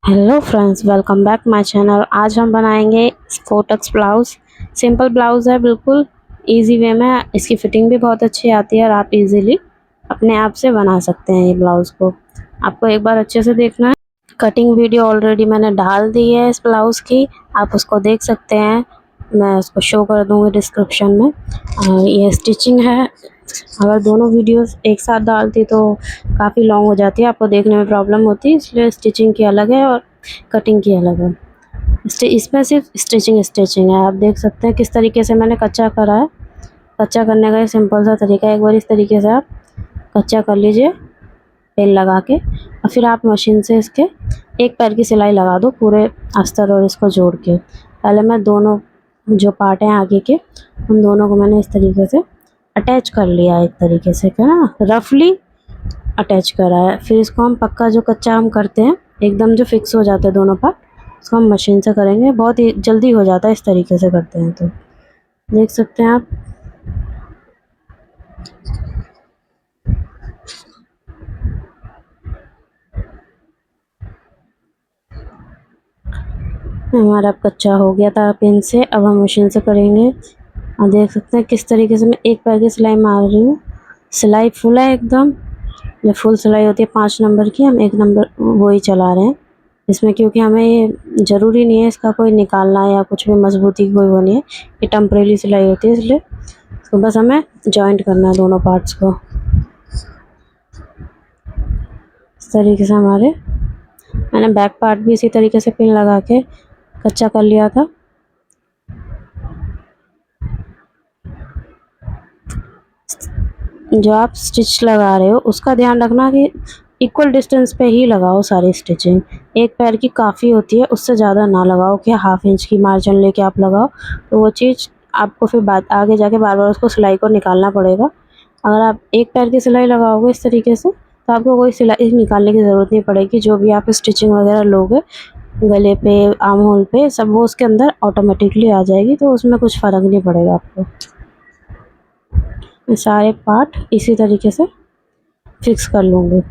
Hello friends, welcome back my channel. आज हम बनाएंगे स्पोर्टक्स ब्लाउज। सिंपल ब्लाउज है, बिल्कुल इजी वे में। इसकी फिटिंग भी बहुत अच्छी आती है और आप इजीली अपने आप से बना सकते हैं ये ब्लाउज को। आपको एक बार अच्छे से देखना है। कटिंग वीडियो ऑलरेडी मैंने डाल दी है इस ब्लाउज की, आप उसको देख सकते हैं। मैं उसको शो कर दूंगी डिस्क्रिप्शन में। ये स्टिचिंग है। अगर दोनों वीडियोस एक साथ डालती तो काफ़ी लॉन्ग हो जाती है, आपको देखने में प्रॉब्लम होती है, इसलिए स्टिचिंग की अलग है और कटिंग की अलग है। इसमें सिर्फ स्टिचिंग है। आप देख सकते हैं किस तरीके से मैंने कच्चा करा है। कच्चा करने का ये सिंपल सा तरीका है। एक बार इस तरीके से आप कच्चा कर लीजिए पेन लगा के, और फिर आप मशीन से इसके एक पैर की सिलाई लगा दो पूरे अस्तर और इसको जोड़ के। पहले मैं दोनों जो पार्ट हैं आगे के, उन दोनों को मैंने इस तरीके से अटैच कर लिया एक तरीके से, है ना, रफली अटैच करा है। फिर इसको हम पक्का जो कच्चा हम करते हैं एकदम जो फिक्स हो जाते हैं दोनों पार्ट, इसको हम मशीन से करेंगे। बहुत ही जल्दी हो जाता है इस तरीके से करते हैं तो। देख सकते हैं आप। हमारा अब कच्चा हो गया था पेन से, अब हम मशीन से करेंगे। और देख सकते हैं किस तरीके से मैं एक पैर की सिलाई मार रही हूँ। सिलाई फुल है एकदम। ये फुल सिलाई होती है 5 नंबर की, हम 1 नंबर वही चला रहे हैं इसमें, क्योंकि हमें ये ज़रूरी नहीं है इसका कोई निकालना या कुछ भी मजबूती की कोई वो नहीं है। ये टेम्परेरी सिलाई होती है, इसलिए इसको बस हमें जॉइंट करना है दोनों पार्ट्स को। इस तरीके से मैंने बैक पार्ट भी इसी तरीके से पिन लगा के कच्चा कर लिया था। जो आप स्टिच लगा रहे हो उसका ध्यान रखना कि इक्वल डिस्टेंस पे ही लगाओ सारी स्टिचिंग। एक पैर की काफ़ी होती है, उससे ज़्यादा ना लगाओ कि हाफ इंच की मार्जिन लेके आप लगाओ, तो वो चीज़ आपको फिर बाद आगे जाके बार बार उसको सिलाई को निकालना पड़ेगा। अगर आप एक पैर की सिलाई लगाओगे इस तरीके से, तो आपको कोई सिलाई निकालने की ज़रूरत नहीं पड़ेगी। जो भी आप स्टिचिंग वगैरह लोगे गले पे, आर्म होल पे, सब वो उसके अंदर ऑटोमेटिकली आ जाएगी, तो उसमें कुछ फ़र्क नहीं पड़ेगा आपको। मैं सारे पार्ट इसी तरीके से फिक्स कर लूँगी।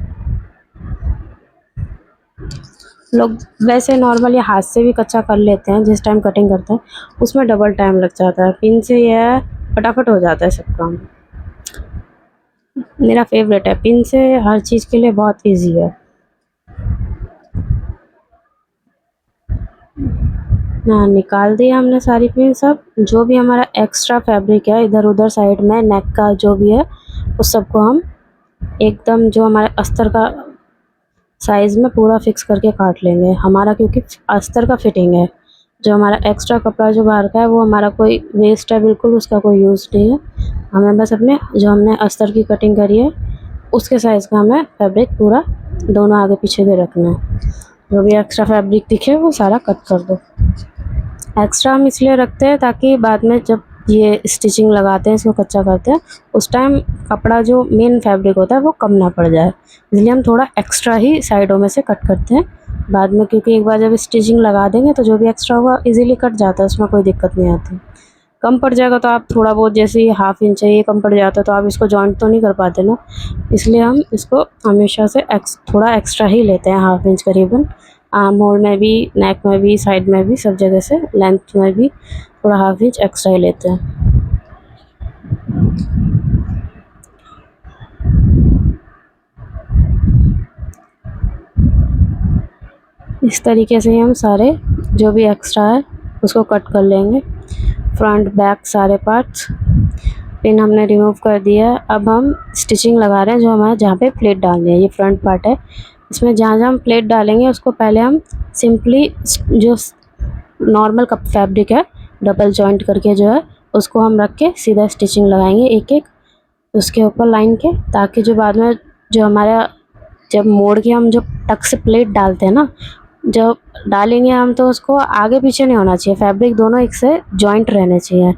लोग वैसे नॉर्मली हाथ से भी कच्चा कर लेते हैं, जिस टाइम कटिंग करते हैं उसमें डबल टाइम लग जाता है। पिन से यह है फटाफट हो जाता है सब काम। मेरा फेवरेट है, पिन से हर चीज़ के लिए बहुत इजी है। हाँ, निकाल दिया हमने सारी पिन सब। जो भी हमारा एक्स्ट्रा फैब्रिक है इधर उधर साइड में, नेक का जो भी है, उस सबको हम एकदम जो हमारे अस्तर का साइज़ में पूरा फिक्स करके काट लेंगे। हमारा क्योंकि अस्तर का फिटिंग है, जो हमारा एक्स्ट्रा कपड़ा जो बाहर का है वो हमारा कोई वेस्ट है बिल्कुल, उसका कोई यूज़ नहीं है। हमें बस अपने जो हमने अस्तर की कटिंग करी है उसके साइज़ का हमें फैब्रिक पूरा दोनों आगे पीछे के रखना है। जो भी एक्स्ट्रा फैब्रिक दिखे वो सारा कट कर दो। एक्स्ट्रा हम इसलिए रखते हैं ताकि बाद में जब ये स्टिचिंग लगाते हैं, इसको कच्चा करते हैं, उस टाइम कपड़ा जो मेन फैब्रिक होता है वो कम ना पड़ जाए, इसलिए हम थोड़ा एक्स्ट्रा ही साइडों में से कट करते हैं बाद में। क्योंकि एक बार जब स्टिचिंग लगा देंगे तो जो भी एक्स्ट्रा होगा इजीली कट जाता है, उसमें कोई दिक्कत नहीं आती। कम पड़ जाएगा तो आप थोड़ा बहुत, जैसे ये हाफ इंच है, ये कम पड़ जाता है तो आप इसको जॉइंट तो नहीं कर पाते ना, इसलिए हम इसको हमेशा से थोड़ा एक्स्ट्रा ही लेते हैं, हाफ इंच करीबन। आर्म होल में भी, नेक में भी, साइड में भी, सब जगह से लेंथ में भी थोड़ा हाफ इंच एक्स्ट्रा ही लेते हैं। इस तरीके से हम सारे जो भी एक्स्ट्रा है उसको कट कर लेंगे। फ्रंट बैक सारे पार्ट्स पिन हमने रिमूव कर दिया। अब हम स्टिचिंग लगा रहे हैं जो हमारे जहाँ पे प्लेट डालनी है। ये फ्रंट पार्ट है, इसमें जहाँ जहाँ हम प्लेट डालेंगे उसको पहले हम सिंपली जो नॉर्मल कप फैब्रिक है डबल जॉइंट करके जो है उसको हम रख के सीधा स्टिचिंग लगाएंगे एक एक उसके ऊपर लाइन के, ताकि जो बाद में जो हमारा जब मोड़ के हम जो टक से प्लेट डालते हैं ना, जब डालेंगे हम तो उसको आगे पीछे नहीं होना चाहिए, फैब्रिक दोनों एक से जॉइंट रहने चाहिए।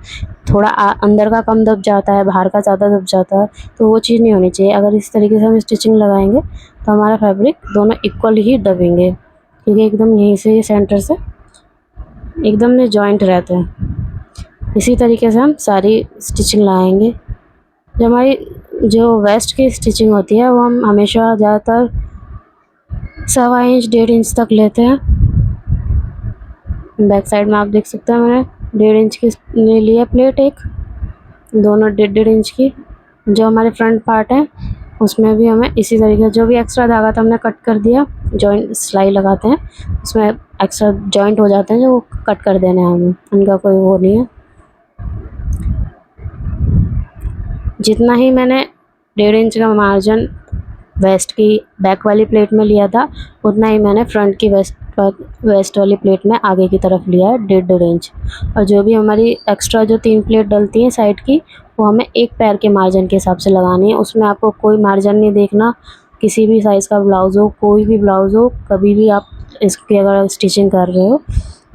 थोड़ा अंदर का कम दब जाता है, बाहर का ज़्यादा दब जाता है, तो वो चीज़ नहीं होनी चाहिए। अगर इस तरीके से हम स्टिचिंग लगाएंगे तो हमारा फैब्रिक दोनों इक्वल ही दबेंगे, क्योंकि एकदम यहीं से ये सेंटर से एकदम ये जॉइंट रहते हैं। इसी तरीके से हम सारी स्टिचिंग लगाएंगे। जो हमारी जो वेस्ट की स्टिचिंग होती है वो हम हमेशा ज़्यादातर 1.25 इंच 1.5 इंच तक लेते हैं। बैक साइड में आप देख सकते हैं मैंने 1.5 इंच की ले लिया प्लेट एक, दोनों 1.5 इंच की। जो हमारे फ्रंट पार्ट है उसमें भी हमें इसी तरीके जो भी एक्स्ट्रा धागा था हमने कट कर दिया। जॉइंट सिलाई लगाते हैं उसमें एक्स्ट्रा जॉइंट हो जाते हैं जो कट कर देने हैं हमें, उनका कोई वो नहीं है। जितना ही मैंने 1.5 इंच का मार्जिन वेस्ट की बैक वाली प्लेट में लिया था उतना ही मैंने फ्रंट की वेस्ट वाली प्लेट में आगे की तरफ लिया है 1.5 इंच। और जो भी हमारी एक्स्ट्रा जो 3 प्लेट डलती हैं साइड की वो हमें एक पैर के मार्जिन के हिसाब से लगानी है। उसमें आपको कोई मार्जिन नहीं देखना, किसी भी साइज़ का ब्लाउज़ हो, कोई भी ब्लाउज़ हो, कभी भी आप इसकी अगर स्टिचिंग कर रहे हो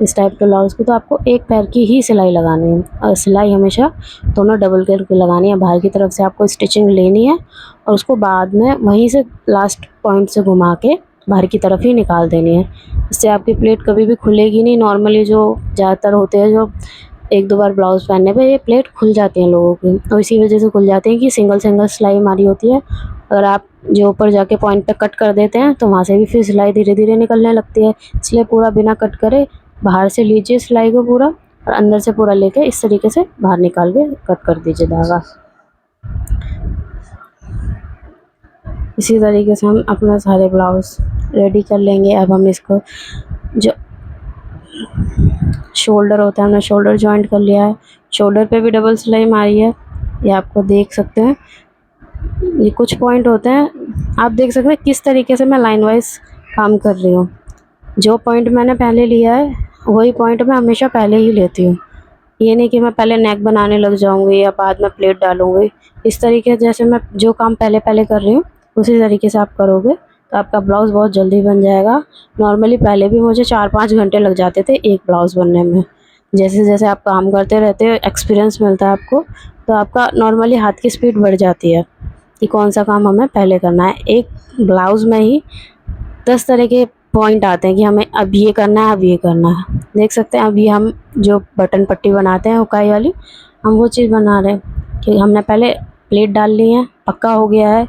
इस टाइप के ब्लाउज़ की, तो आपको एक पैर की ही सिलाई लगानी है। और सिलाई हमेशा दोनों डबल करके लगानी है। बाहर की तरफ से आपको स्टिचिंग लेनी है और उसको बाद में वहीं से लास्ट पॉइंट से घुमा के बाहर की तरफ ही निकाल देनी है। इससे आपकी प्लेट कभी भी खुलेगी नहीं। नॉर्मली जो ज़्यादातर होते हैं जो 1-2 बार ब्लाउज़ पहनने पे ये प्लेट खुल जाती हैं लोगों की, और इसी वजह से खुल जाती हैं कि सिंगल सिंगल सिलाई मारी होती है। अगर आप जो ऊपर जाके पॉइंट पे कट कर देते हैं तो वहाँ से भी फिर सिलाई धीरे धीरे निकलने लगती है। इसलिए पूरा बिना कट करे बाहर से लीजिए सिलाई को पूरा, और अंदर से पूरा लेके इस तरीके से बाहर निकाल के कट कर दीजिए धागा। इसी तरीके से हम अपना सारे ब्लाउज़ रेडी कर लेंगे। अब हम इसको जो शोल्डर होता है हमने शोल्डर जॉइंट कर लिया है, शोल्डर पे भी डबल सिलाई मारी है, ये आपको देख सकते हैं। ये कुछ पॉइंट होते हैं, आप देख सकते हैं किस तरीके से मैं लाइन वाइज काम कर रही हूँ। जो पॉइंट मैंने पहले लिया है वही पॉइंट मैं हमेशा पहले ही लेती हूँ। ये नहीं कि मैं पहले नेक बनाने लग जाऊँगी या बाद में प्लेट डालूँगी। इस तरीके जैसे मैं जो काम पहले पहले कर रही हूँ उसी तरीके से आप करोगे तो आपका ब्लाउज़ बहुत जल्दी बन जाएगा। नॉर्मली पहले भी मुझे 4-5 घंटे लग जाते थे एक ब्लाउज़ बनने में। जैसे जैसे आप काम करते रहते हो एक्सपीरियंस मिलता है आपको, तो आपका नॉर्मली हाथ की स्पीड बढ़ जाती है कि कौन सा काम हमें पहले करना है। एक ब्लाउज़ में ही 10 तरह के पॉइंट आते हैं कि हमें अब ये करना है, अब ये करना है। देख सकते हैं अभी हम जो बटन पट्टी बनाते हैं हुकाई वाली, हम वो चीज़ बना रहे हैं कि हमने पहले प्लेट डाल ली है, पक्का हो गया है,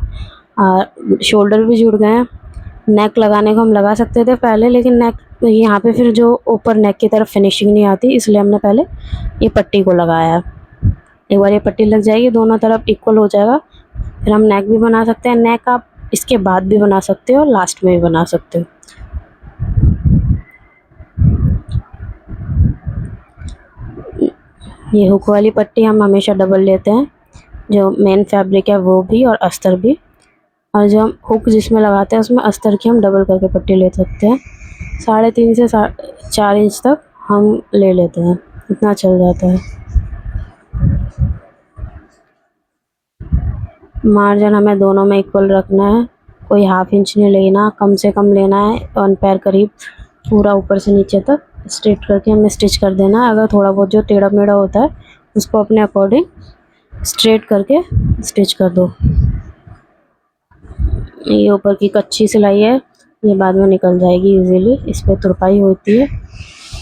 शोल्डर भी जुड़ गए हैं। नेक लगाने को हम लगा सकते थे पहले, लेकिन नेक यहाँ पे फिर जो ऊपर नेक की तरफ फिनिशिंग नहीं आती, इसलिए हमने पहले ये पट्टी को लगाया है। एक बार ये पट्टी लग जाएगी दोनों तरफ इक्वल हो जाएगा, फिर हम नेक भी बना सकते हैं। नेक आप इसके बाद भी बना सकते हो और लास्ट में भी बना सकते हो। ये हुक वाली पट्टी हम हमेशा डबल लेते हैं, जो मेन फैब्रिक है वो भी और अस्तर भी। और जो हम हुक जिसमें लगाते हैं उसमें अस्तर की हम डबल करके पट्टी ले सकते हैं। 3.5 से 4 इंच तक हम ले लेते हैं, इतना चल जाता है। मार्जिन हमें दोनों में इक्वल रखना है, कोई 1/2 इंच नहीं लेना, कम से कम लेना है 1 पैर करीब। पूरा ऊपर से नीचे तक स्ट्रेट करके हमें स्टिच कर देना है। अगर थोड़ा बहुत जो टेढ़ा मेढ़ा होता है उसको अपने अकॉर्डिंग स्ट्रेट करके स्टिच कर दो। ये ऊपर की कच्ची सिलाई है, ये बाद में निकल जाएगी इजीली, इस पर तुरपाई होती है।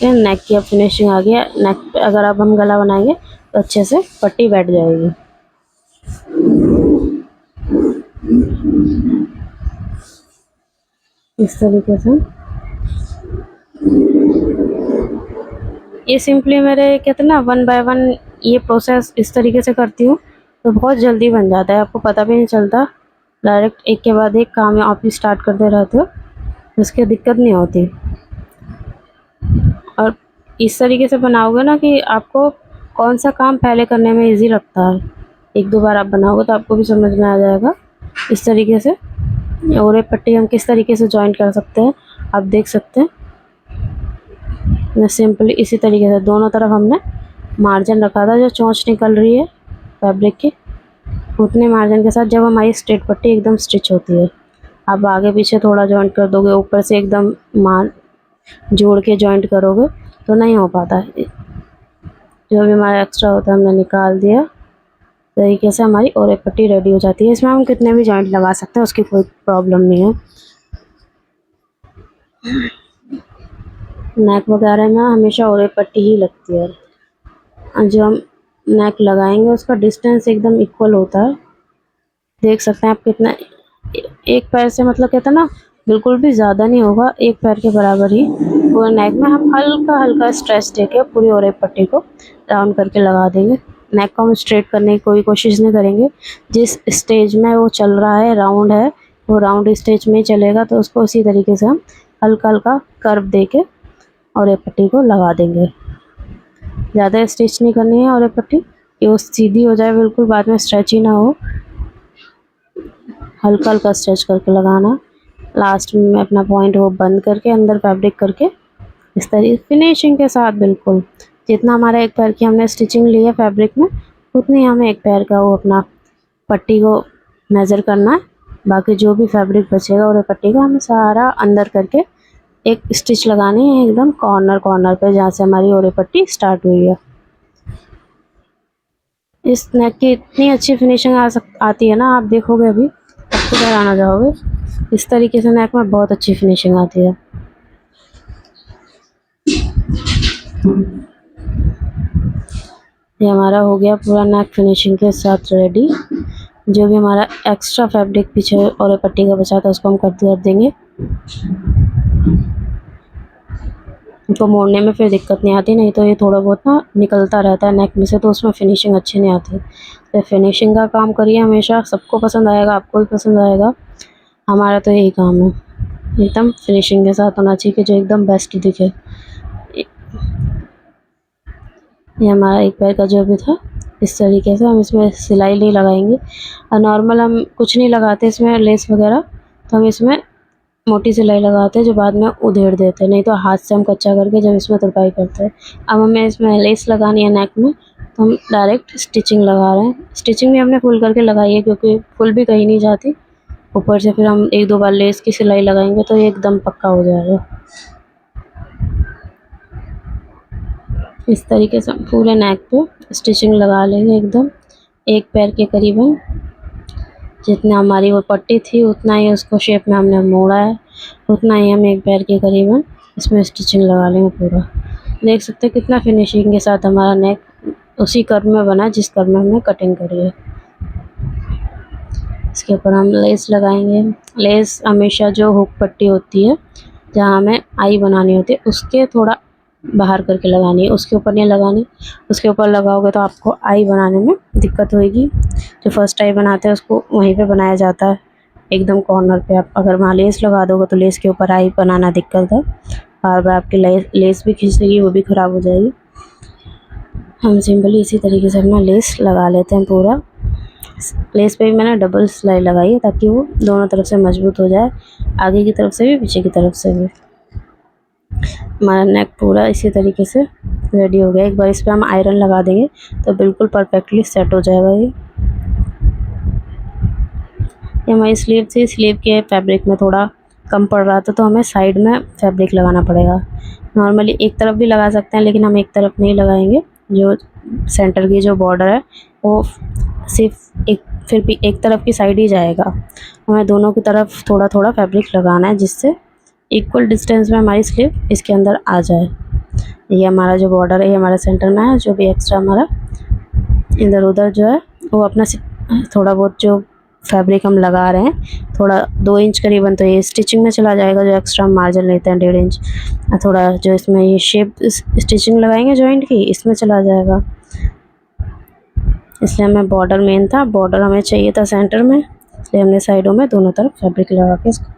ये नेक की अब फिनिशिंग आ गया। नेक पे अगर अब हम गला बनाएंगे तो अच्छे से पट्टी बैठ जाएगी। इस तरीके से ये सिंपली मेरे कहते हैं ना 1 बाय 1 ये प्रोसेस इस तरीके से करती हूँ तो बहुत जल्दी बन जाता है, आपको पता भी नहीं चलता। डायरेक्ट एक के बाद एक काम आप ही स्टार्ट करते रहते हो, उसकी दिक्कत नहीं होती। और इस तरीके से बनाओगे ना कि आपको कौन सा काम पहले करने में इजी लगता है। 1-2 बार आप बनाओगे तो आपको भी समझ में आ जाएगा। इस तरीके से और एक पट्टी हम किस तरीके से जॉइंट कर सकते हैं आप देख सकते हैं। मैं सिंपली इसी तरीके से दोनों तरफ हमने मार्जिन रखा था, जो चोंच निकल रही है फैब्रिक की उतने मार्जिन के साथ जब हमारी स्ट्रेट पट्टी एकदम स्टिच होती है। आप आगे पीछे थोड़ा जॉइंट कर दोगे, ऊपर से एकदम मार जोड़ के जॉइंट करोगे तो नहीं हो पाता। जो भी हमारा एक्स्ट्रा होता है हमने निकाल दिया, तरीके से हमारी और एक पट्टी रेडी हो जाती है। इसमें हम कितने भी जॉइंट लगा सकते हैं, उसकी कोई प्रॉब्लम नहीं है। नेक वगैरह में हमेशा और एक पट्टी ही लगती है। जो हम नेक लगाएंगे उसका डिस्टेंस एकदम इक्वल होता है। देख सकते हैं आप कितना एक पैर से मतलब कहते हैं ना बिल्कुल भी ज़्यादा नहीं होगा, एक पैर के बराबर ही। पूरा नेक में हम हल्का हल्का स्ट्रेच देके पूरी और एक पट्टी को राउंड करके लगा देंगे। नेक को हम स्ट्रेट करने की कोई कोशिश नहीं करेंगे। जिस स्टेज में वो चल रहा है, राउंड है, वो राउंड स्टेज में ही चलेगा, तो उसको उसी तरीके से हम हल्का हल्का कर्व देके और एक पट्टी को लगा देंगे। ज़्यादा स्टिच नहीं करनी है और एक पट्टी, कि वो सीधी हो जाए बिल्कुल, बाद में स्ट्रेच ही ना हो। हल्का हल्का स्ट्रेच करके लगाना। लास्ट में मैं अपना पॉइंट वो बंद करके अंदर फैब्रिक करके इस तरीके फिनिशिंग के साथ, बिल्कुल जितना हमारा एक पैर की हमने स्टिचिंग ली है फैब्रिक में, उतनी हमें एक पैर का वो अपना पट्टी को मेज़र करना है। बाकी जो भी फैब्रिक बचेगा और पट्टी का हमें सारा अंदर करके एक स्टिच लगानी है एकदम कॉर्नर कॉर्नर पे, जहाँ से हमारी ओरे पट्टी स्टार्ट हुई है। इस नेक की इतनी अच्छी फिनिशिंग आती है ना, आप देखोगे अभी आपको हैरान आ जाओगे। इस तरीके से नेक में बहुत अच्छी फिनिशिंग आती है। ये हमारा हो गया पूरा नेक फिनिशिंग के साथ रेडी। जो भी हमारा एक्स्ट्रा फैब्रिक पीछे और पट्टी का बचा था उसको हम कट कर देंगे। इनको मोड़ने में फिर दिक्कत नहीं आती, नहीं तो ये थोड़ा बहुत ना निकलता रहता है नेक में से, तो उसमें फिनिशिंग अच्छी नहीं आती। तो फिनिशिंग का काम करिए हमेशा, सबको पसंद आएगा, आपको भी पसंद आएगा। हमारा तो यही काम है, एकदम फिनिशिंग के साथ होना चाहिए कि जो एकदम बेस्ट दिखे। ये हमारा एक पैर का जो भी था, इस तरीके से हम इसमें सिलाई नहीं लगाएंगे। और नॉर्मल हम कुछ नहीं लगाते इसमें लेस वगैरह, तो हम इसमें मोटी सिलाई लगाते हैं जो बाद में उधेड़ देते हैं, नहीं तो हाथ से हम कच्चा करके जब इसमें तुरपाई करते हैं। अब हमें इसमें लेस लगानी है नेक में, तो हम डायरेक्ट स्टिचिंग लगा रहे हैं। स्टिचिंग भी हमने फुल करके लगाई है, क्योंकि फुल भी कहीं नहीं जाती। ऊपर से फिर हम एक दो बार लेस की सिलाई लगाएंगे तो ये एकदम पक्का हो जाएगा। इस तरीके से हम पूरे नेक पे स्टिचिंग लगा लेंगे एकदम एक पैर के करीबन। जितना हमारी वो पट्टी थी उतना ही उसको शेप में हमने मोड़ा है, उतना ही हम एक पैर के करीबन इसमें स्टिचिंग लगा लेंगे पूरा। देख सकते हैं कितना फिनिशिंग के साथ हमारा नेक उसी कर्व में बना जिस कर्व में हमने कटिंग करी है। इसके ऊपर हम लेस लगाएंगे। लेस हमेशा जो हुक पट्टी होती है, जहाँ हमें आई बनानी होती है, उसके थोड़ा बाहर करके लगानी है, उसके ऊपर नहीं लगानी। उसके ऊपर लगाओगे तो आपको आई बनाने में दिक्कत होगी। जो फर्स्ट आई बनाते हैं उसको वहीं पे बनाया जाता है, एकदम कॉर्नर पे। आप अगर वहाँ लेस लगा दोगे तो लेस के ऊपर आई बनाना दिक्कत है, बार बार आपकी लेस भी खींच लेगी, वो भी ख़राब हो जाएगी। हम सिंपली इसी तरीके से अपना लेस लगा लेते हैं पूरा। लेस पे भी मैंने डबल सिलाई लगाई है ताकि वो दोनों तरफ से मजबूत हो जाए, आगे की तरफ से भी पीछे की तरफ से भी। हमारा नेक पूरा इसी तरीके से रेडी हो गया। एक बार इस पर हम आयरन लगा देंगे तो बिल्कुल परफेक्टली सेट हो जाएगा। ये हमारी स्लीव थी, स्लीव के फैब्रिक में थोड़ा कम पड़ रहा था तो हमें साइड में फैब्रिक लगाना पड़ेगा। नॉर्मली एक तरफ भी लगा सकते हैं, लेकिन हम एक तरफ नहीं लगाएंगे। जो सेंटर की जो बॉर्डर है वो सिर्फ एक, फिर भी एक तरफ की साइड ही जाएगा। हमें दोनों की तरफ थोड़ा थोड़ा फैब्रिक लगाना है, जिससे इक्वल डिस्टेंस में हमारी स्लीव इसके अंदर आ जाए। ये हमारा जो बॉर्डर है ये हमारे सेंटर में है। जो भी एक्स्ट्रा हमारा इधर उधर जो है वो अपना थोड़ा बहुत जो फैब्रिक हम लगा रहे हैं, थोड़ा 2 इंच करीबन, तो ये स्टिचिंग में चला जाएगा। जो एक्स्ट्रा मार्जिन लेते हैं 1.5 इंच, थोड़ा जो इसमें ये शेप स्टिचिंग लगाएंगे जॉइंट की, इसमें चला जाएगा। इसलिए हमें बॉर्डर मेन था, बॉर्डर हमें चाहिए था सेंटर में, इसलिए हमने साइडों में दोनों तरफ फैब्रिक लगा के इसको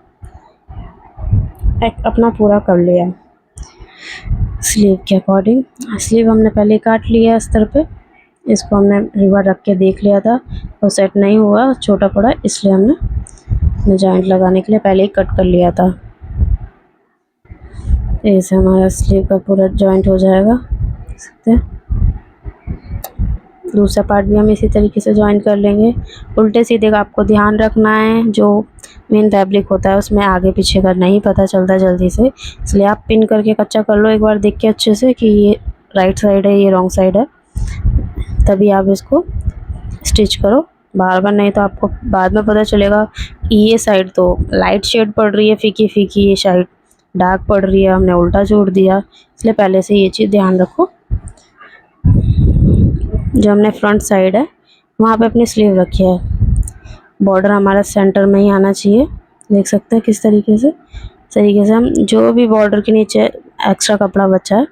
अपना पूरा कर लिया। स्लीव के अकॉर्डिंग स्लीव हमने पहले काट लिया अस्तर पे। इसको हमने रिवर रख के देख लिया था, वो सेट नहीं हुआ, छोटा पड़ा, इसलिए हमने जॉइंट लगाने के लिए पहले ही कट कर लिया था। ऐसे हमारा स्लीव का पूरा जॉइंट हो जाएगा, देख सकते हैं। दूसरा पार्ट भी हम इसी तरीके से जॉइन कर लेंगे। उल्टे सीधे का आपको ध्यान रखना है। जो मेन फैब्रिक होता है उसमें आगे पीछे का नहीं पता चलता जल्दी से, इसलिए आप पिन करके कच्चा कर लो एक बार देख के अच्छे से कि ये राइट साइड है ये रॉन्ग साइड है, तभी आप इसको स्टिच करो बार बार। नहीं तो आपको बाद में पता चलेगा कि ये साइड तो लाइट शेड पड़ रही है, फीकी फीकी, ये साइड डार्क पड़ रही है, हमने उल्टा जोड़ दिया। इसलिए पहले से ये चीज़ ध्यान रखो। जो हमने फ्रंट साइड है, वहाँ पे अपनी स्लीव रखी है, बॉर्डर हमारा सेंटर में ही आना चाहिए। देख सकते हैं किस तरीके से हम जो भी बॉर्डर के नीचे एक्स्ट्रा कपड़ा बचा है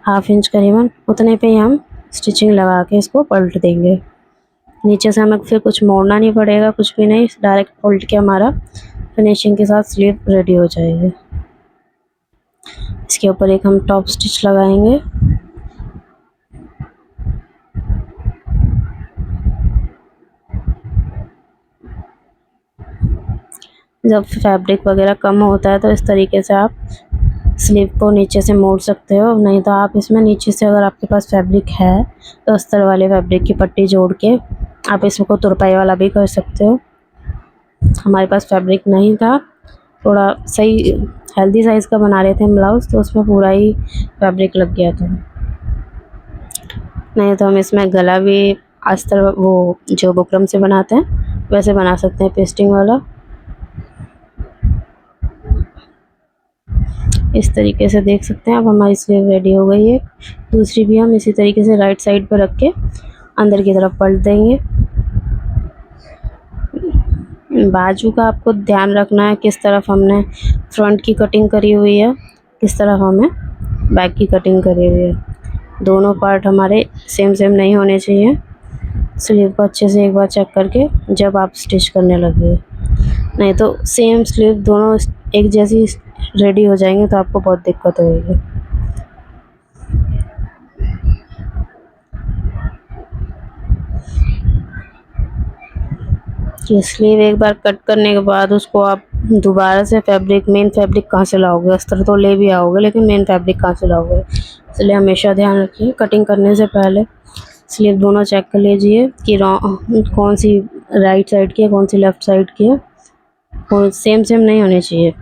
1/2 इंच करीबन, उतने पे ही हम स्टिचिंग लगा के इसको पलट देंगे। नीचे से हमें फिर कुछ मोड़ना नहीं पड़ेगा, कुछ भी नहीं, डायरेक्ट पलट के हमारा फिनिशिंग के साथ स्लीव रेडी हो जाएगी। इसके ऊपर एक हम टॉप स्टिच लगाएंगे। जब फैब्रिक वगैरह कम होता है तो इस तरीके से आप स्लीव को नीचे से मोड़ सकते हो, नहीं तो आप इसमें नीचे से अगर आपके पास फैब्रिक है तो अस्तर वाले फैब्रिक की पट्टी जोड़ के आप इसको तुरपाई वाला भी कर सकते हो। हमारे पास फैब्रिक नहीं था, थोड़ा सही हेल्दी साइज़ का बना रहे थे हम ब्लाउज़, तो उसमें पूरा ही फैब्रिक लग गया था। नहीं तो हम इसमें गला भी अस्तर वो जो बुकरम से बनाते हैं वैसे बना सकते हैं, पेस्टिंग वाला। इस तरीके से देख सकते हैं अब हमारी स्लीव रेडी हो गई है। दूसरी भी हम इसी तरीके से राइट साइड पर रख के अंदर की तरफ पलट देंगे। बाजू का आपको ध्यान रखना है किस तरफ हमने फ्रंट की कटिंग करी हुई है, किस तरफ हमें बैक की कटिंग करी हुई है। दोनों पार्ट हमारे सेम नहीं होने चाहिए। स्लीव को अच्छे से एक बार चेक करके जब आप स्टिच करने लगे, नहीं तो सेम स्लीव दोनों एक जैसी रेडी हो जाएंगे तो आपको बहुत दिक्कत होगी। ये स्लीव एक बार कट करने के बाद उसको आप दोबारा से मेन फैब्रिक कहाँ से लाओगे? अस्तर तो ले भी आओगे लेकिन मेन फैब्रिक कहाँ से लाओगे? इसलिए हमेशा ध्यान रखिए कटिंग करने से पहले स्लीव दोनों चेक कर लीजिए कि कौन सी राइट साइड की है, कौन सी लेफ़्ट साइड की है, और सेम नहीं होनी चाहिए।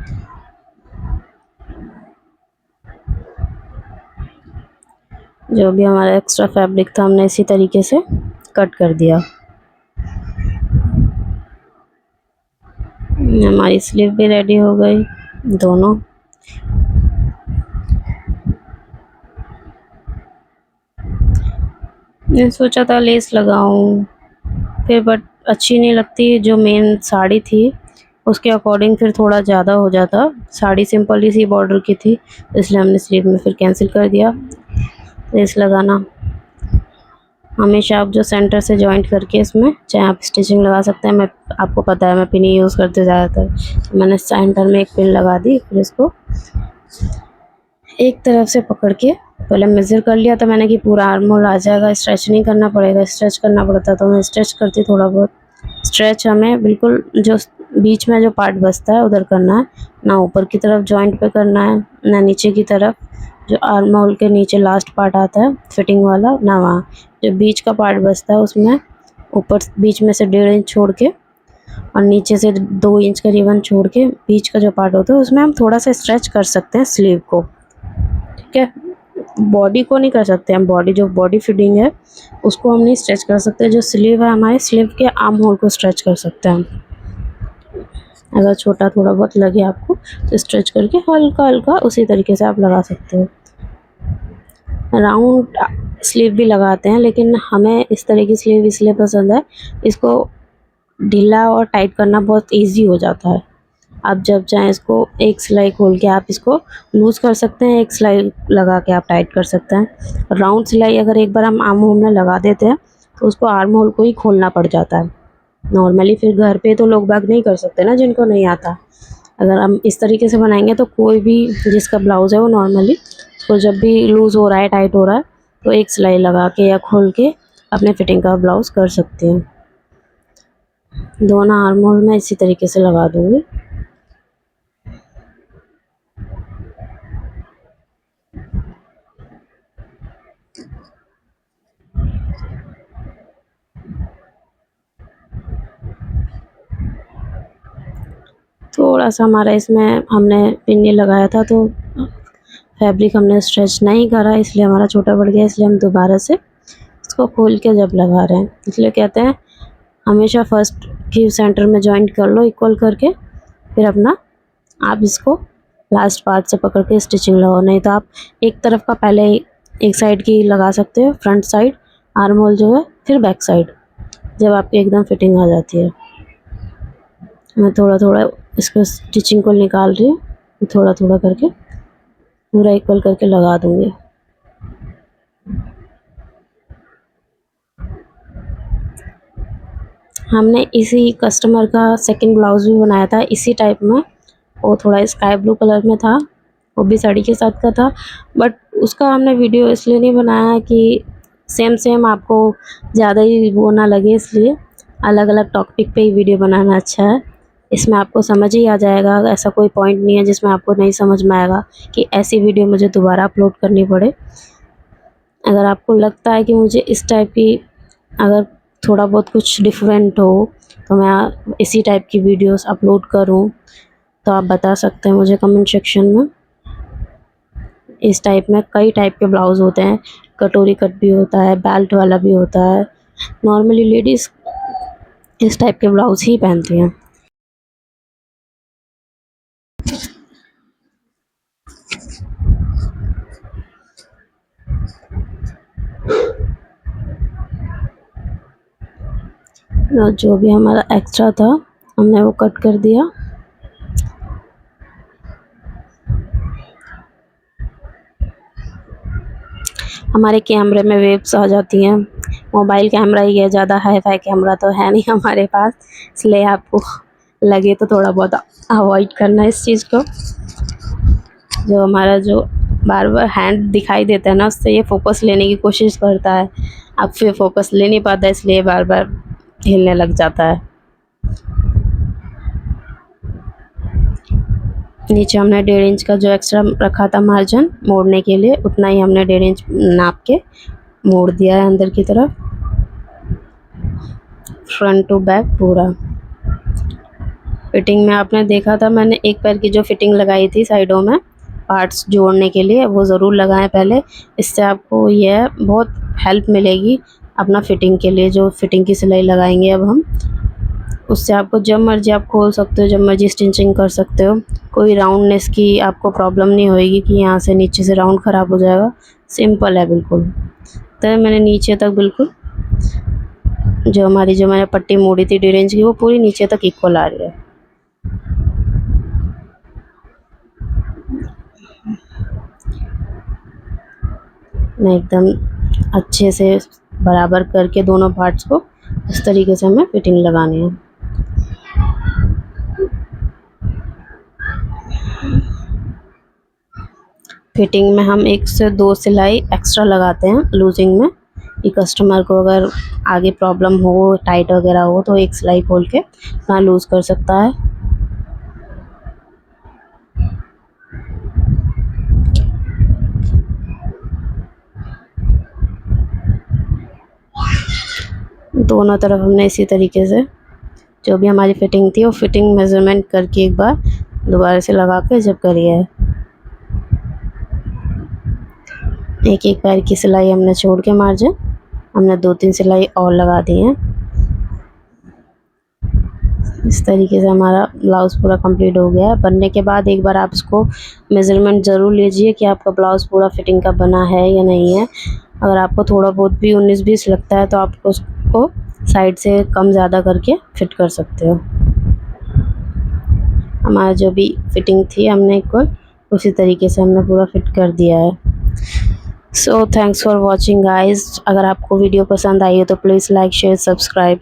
जो भी हमारा एक्स्ट्रा फैब्रिक था हमने इसी तरीके से कट कर दिया। हमारी स्लीव भी रेडी हो गई दोनों। मैंने सोचा था लेस लगाऊं, फिर बट अच्छी नहीं लगती। जो मेन साड़ी थी उसके अकॉर्डिंग फिर थोड़ा ज़्यादा हो जाता। साड़ी सिंपल ही सी बॉर्डर की थी, इसलिए हमने स्लीव में फिर कैंसिल कर दिया। लेस लगाना हमेशा आप जो सेंटर से जॉइंट करके इसमें चाहे आप स्टिचिंग लगा सकते हैं। मैं आपको पता है मैं पिन ही यूज़ करती हूँ ज़्यादातर। मैंने सेंटर में एक पिन लगा दी, फिर इसको एक तरफ से पकड़ के पहले मेज़र कर लिया था मैंने कि पूरा आर्म होल आ जाएगा, स्ट्रेच नहीं करना पड़ेगा। स्ट्रेच करना पड़ता तो मैं स्ट्रेच करती थोड़ा बहुत। स्ट्रेच हमें बिल्कुल जो बीच में जो पार्ट बचता है उधर करना है, ना ऊपर की तरफ जॉइंट पे करना है ना नीचे की तरफ। जो आर्म होल के नीचे लास्ट पार्ट आता है फिटिंग वाला, ना वहाँ। जो बीच का पार्ट बचता है उसमें ऊपर बीच में से 1.5 इंच छोड़ के और नीचे से 2 इंच करीबन छोड़ के बीच का जो पार्ट होता है उसमें हम थोड़ा सा स्ट्रेच कर सकते हैं स्लीव को, ठीक है। बॉडी को नहीं कर सकते हम, जो बॉडी फिटिंग है उसको हम नहीं स्ट्रेच कर सकते। जो स्लीव है हमारे स्लीव के आर्म होल को स्ट्रेच कर सकते हैं हम। अगर छोटा थोड़ा बहुत लगे आपको तो स्ट्रेच करके हल्का हल्का उसी तरीके से आप लगा सकते हो। राउंड स्लीव भी लगाते हैं लेकिन हमें इस तरह की स्लीव इसलिए पसंद है, इसको ढीला और टाइट करना बहुत इजी हो जाता है। आप जब चाहें इसको एक सिलाई खोल के आप इसको लूज़ कर सकते हैं, एक सिलाई लगा के आप टाइट कर सकते हैं। राउंड सिलाई अगर एक बार हम आर्म होल में लगा देते हैं तो उसको आर्म होल को ही खोलना पड़ जाता है नॉर्मली। फिर घर पे तो लोग बाग नहीं कर सकते ना जिनको नहीं आता। अगर हम इस तरीके से बनाएंगे तो कोई भी जिसका ब्लाउज़ है वो नॉर्मली तो जब भी लूज़ हो रहा है, टाइट हो रहा है, तो एक सिलाई लगा के या खोल के अपने फिटिंग का ब्लाउज़ कर सकते हैं। दोनों आर्म होल में इसी तरीके से लगा दूँगी। थोड़ा सा हमारा इसमें हमने पिन नहीं लगाया था तो फैब्रिक हमने स्ट्रेच नहीं करा, इसलिए हमारा छोटा पड़ गया। इसलिए हम दोबारा से इसको खोल के जब लगा रहे हैं, इसलिए कहते हैं हमेशा फर्स्ट की सेंटर में जॉइंट कर लो इक्वल करके, फिर अपना आप इसको लास्ट पार्ट से पकड़ के स्टिचिंग लगाओ। नहीं तो आप एक तरफ का पहले एक साइड की लगा सकते हो, फ्रंट साइड आर्म होल जो है, फिर बैक साइड, जब आपकी एकदम फिटिंग आ जाती है। मैं थोड़ा थोड़ा इसको स्टिचिंग को निकाल रही हूँ, थोड़ा थोड़ा करके पूरा इक्वल करके लगा दूँगी। हमने इसी कस्टमर का सेकंड ब्लाउज़ भी बनाया था इसी टाइप में, वो थोड़ा स्काई ब्लू कलर में था, वो भी साड़ी के साथ का था, बट उसका हमने वीडियो इसलिए नहीं बनाया कि सेम सेम आपको ज़्यादा ही वो ना लगे, इसलिए अलग अलग टॉपिक पे ही वीडियो बनाना अच्छा है। इसमें आपको समझ ही आ जाएगा, ऐसा कोई पॉइंट नहीं है जिसमें आपको नहीं समझ में आएगा कि ऐसी वीडियो मुझे दोबारा अपलोड करनी पड़े। अगर आपको लगता है कि मुझे इस टाइप की अगर थोड़ा बहुत कुछ डिफरेंट हो तो मैं इसी टाइप की वीडियोस अपलोड करूं, तो आप बता सकते हैं मुझे कमेंट सेक्शन में। इस टाइप में कई टाइप के ब्लाउज़ होते हैं, कटोरी कट भी होता है, बेल्ट वाला भी होता है। नॉर्मली लेडीज़ इस टाइप के ब्लाउज़ ही पहनती हैं। जो भी हमारा एक्स्ट्रा था हमने वो कट कर दिया। हमारे कैमरे में वेव्स आ जाती हैं, मोबाइल कैमरा ही है, ज़्यादा हाई-फाई कैमरा तो है नहीं हमारे पास, इसलिए आपको लगे तो थोड़ा बहुत अवॉइड करना इस चीज़ को। जो हमारा जो बार-बार हैंड दिखाई देता है ना, उससे ये फ़ोकस लेने की कोशिश करता है, अब फिर फ़ोकस ले नहीं पाता, इसलिए बार-बार हिलने लग जाता है। नीचे हमने 1.5 इंच का जो एक्स्ट्रा रखा था मार्जिन मोड़ने के लिए, उतना ही हमने 1.5 इंच नाप के मोड़ दिया है अंदर की तरफ, फ्रंट टू बैक पूरा। फिटिंग में आपने देखा था मैंने एक पैर की जो फिटिंग लगाई थी साइडों में पार्ट्स जोड़ने के लिए, वो ज़रूर लगाएं पहले, इससे आपको यह बहुत हेल्प मिलेगी अपना फिटिंग के लिए। जो फिटिंग की सिलाई लगाएंगे अब हम, उससे आपको जब मर्जी आप खोल सकते हो, जब मर्जी स्टिचिंग कर सकते हो। कोई राउंडनेस की आपको प्रॉब्लम नहीं होएगी कि यहाँ से नीचे से राउंड ख़राब हो जाएगा, सिंपल है बिल्कुल। तो मैंने नीचे तक बिल्कुल जो मैंने पट्टी मोड़ी थी 1.5 इंच की, वो पूरी नीचे तक इक्वल आ रही है। मैं एकदम अच्छे से बराबर करके दोनों पार्ट्स को इस तरीके से हमें फिटिंग लगानी है। फिटिंग में हम 1 से 2 सिलाई एक्स्ट्रा लगाते हैं लूजिंग में, कि कस्टमर को अगर आगे प्रॉब्लम हो, टाइट वगैरह हो, तो 1 सिलाई खोल के अपना लूज़ कर सकता है। दोनों तरफ हमने इसी तरीके से जो भी हमारी फिटिंग थी वो फिटिंग मेज़रमेंट करके एक बार दोबारा से लगा के जब करिए। एक एक पैर की सिलाई हमने छोड़ के मार्जिन हमने 2-3 सिलाई और लगा दी हैं। इस तरीके से हमारा ब्लाउज़ पूरा कंप्लीट हो गया है। बनने के बाद एक बार आप इसको मेज़रमेंट ज़रूर लीजिए कि आपका ब्लाउज़ पूरा फिटिंग का बना है या नहीं है। अगर आपको थोड़ा बहुत भी 19-20 लगता है तो आप उसको साइड से कम ज़्यादा करके फिट कर सकते हो। हमारा जो भी फिटिंग थी हमने इक्वल उसी तरीके से हमने पूरा फिट कर दिया है। So thanks for watching guys. अगर आपको वीडियो पसंद आई है तो प्लीज़ लाइक शेयर सब्सक्राइब।